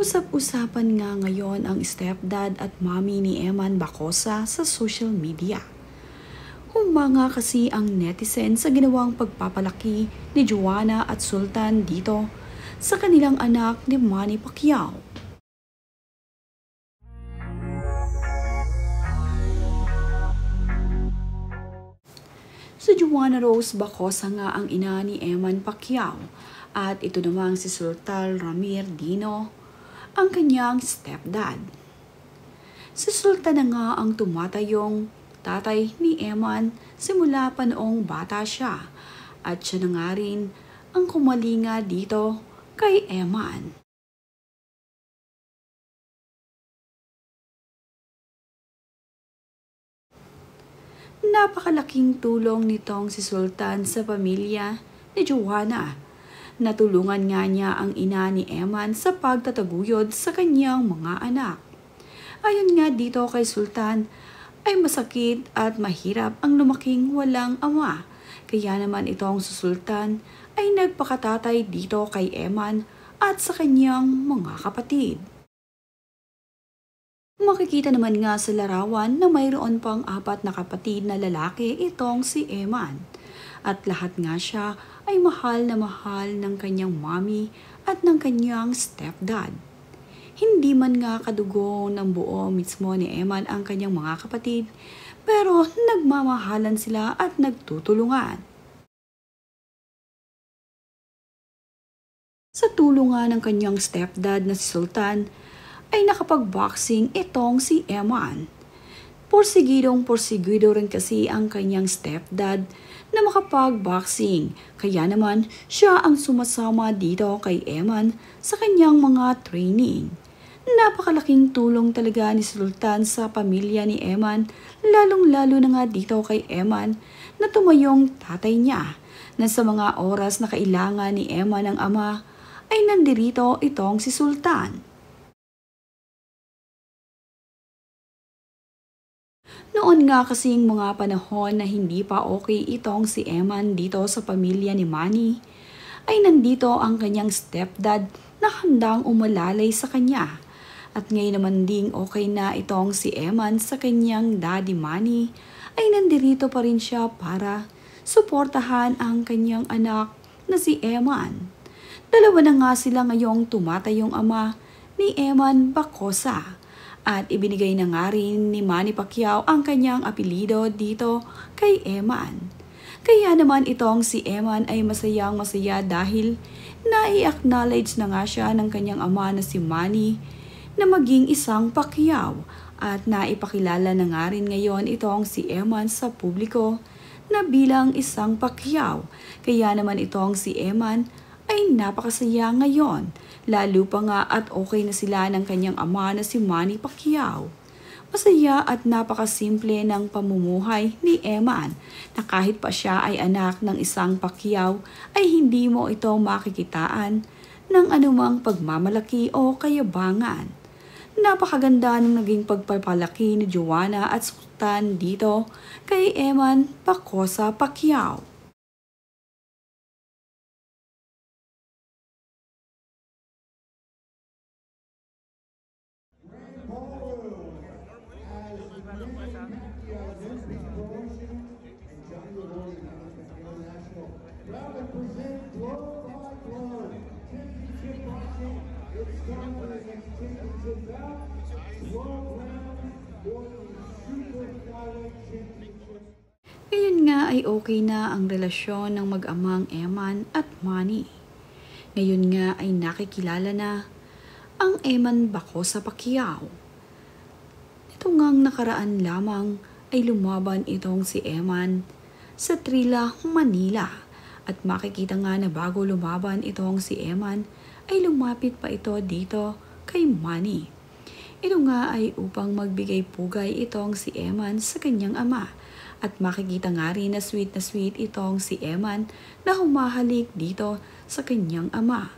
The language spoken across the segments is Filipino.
Usap-usapan nga ngayon ang stepdad at mommy ni Eman Bacosa sa social media. Humanga kasi ang netizen sa ginawang pagpapalaki ni Joanna at Sultan dito sa kanilang anak ni Manny Pacquiao. Si Joanna Rose Bacosa nga ang ina ni Eman Pacquiao at ito namang si Sultan Ramir Dino ang kanyang stepdad. Si Sultan na nga ang tumatayong tatay ni Eman simula pa noong bata siya at siya na nga rin ang kumalinga dito kay Eman. Napakalaking tulong nitong si Sultan sa pamilya ni Joanna. Natulungan nga niya ang ina ni Eman sa pagtataguyod sa kanyang mga anak. Ayon nga dito kay Sultan, ay masakit at mahirap ang lumaking walang ama. Kaya naman itong si Sultan ay nagpakatatay dito kay Eman at sa kanyang mga kapatid. Makikita naman nga sa larawan na mayroon pang 4 na kapatid na lalaki itong si Eman. At lahat nga siya ay mahal na mahal ng kanyang mommy at ng kanyang stepdad. Hindi man nga kadugo ng buo mismo ni Eman ang kanyang mga kapatid, pero nagmamahalan sila at nagtutulungan. Sa tulong nga ng kanyang stepdad na si Sultan, ay nakapag-boxing itong si Eman. Porsigido rin kasi ang kanyang stepdad na makapag-boxing, kaya naman siya ang sumasama dito kay Eman sa kanyang mga training. Napakalaking tulong talaga ni Sultan sa pamilya ni Eman, lalong-lalo na nga dito kay Eman na tumayong tatay niya na sa mga oras na kailangan ni Eman ng ama ay nandirito itong si Sultan. Noon nga kasing mga panahon na hindi pa okay itong si Eman dito sa pamilya ni Manny, ay nandito ang kanyang stepdad na handang umalalay sa kanya. At ngayon naman ding okay na itong si Eman sa kanyang daddy Manny, ay nandirito pa rin siya para suportahan ang kanyang anak na si Eman. Dalawa na nga sila ngayong tumatayong ama ni Eman Bacosa. At ibinigay na nga rin ni Manny Pacquiao ang kanyang apelido dito kay Eman. Kaya naman itong si Eman ay masayang masaya dahil nai-acknowledge na nga siya ng kanyang ama na si Manny na maging isang Pacquiao at naipakilala na nga rin ngayon itong si Eman sa publiko na bilang isang Pacquiao. Kaya naman itong si Eman ay napakasaya ngayon. Lalo pa nga at okay na sila ng kanyang ama na si Manny Pacquiao. Masaya at napakasimple ng pamumuhay ni Eman na kahit pa siya ay anak ng isang Pacquiao ay hindi mo ito makikitaan ng anumang pagmamalaki o kayabangan. Napakaganda ng naging pagpapalaki ni Joanna at Sultan dito kay Eman Bacosa Pacquiao. Ngayon nga ay okay na ang relasyon ng mag-amang Eman at Manny. Ngayon nga ay nakikilala na ang Eman Bacosa Pacquiao. Ito ngang nakaraan lamang ay lumaban itong si Eman sa Trilla, Manila. At makikita nga na bago lumaban itong si Eman ay lumapit pa ito dito kay Manny. Ito nga ay upang magbigay pugay itong si Eman sa kanyang ama. At makikita nga rin na sweet itong si Eman na humahalik dito sa kanyang ama.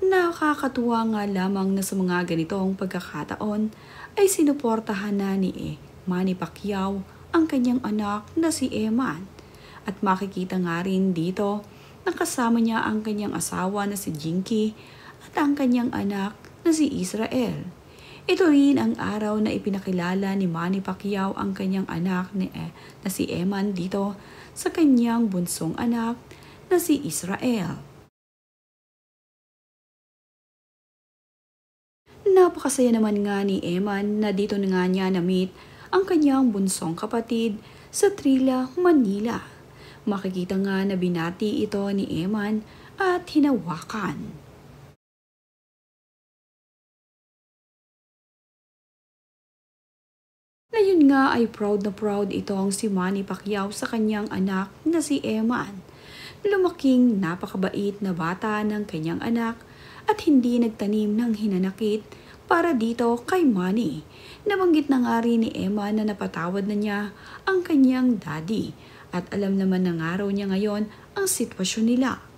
Nakakatuwa nga lamang na sa mga ganitong pagkakataon ay sinuportahan na ni Manny Pacquiao ang kanyang anak na si Eman. At makikita nga rin dito na kasama niya ang kanyang asawa na si Jinky at ang kanyang anak na si Israel. Ito rin ang araw na ipinakilala ni Manny Pacquiao ang kanyang anak na si Eman dito sa kanyang bunsong anak na si Israel. Napakasaya naman nga ni Eman na dito na nga niya na-meet ang kanyang bunsong kapatid sa Trilla, Manila. Makikita nga na binati ito ni Eman at hinawakan. Ngayon nga ay proud na proud itong si Manny Pacquiao sa kanyang anak na si Eman. Lumaking napakabait na bata ng kanyang anak at hindi nagtanim ng hinanakit para dito kay Manny. Nabanggit na nga rin ni Eman na napatawad na niya ang kanyang daddy at alam naman ng araw niya ngayon ang sitwasyon nila.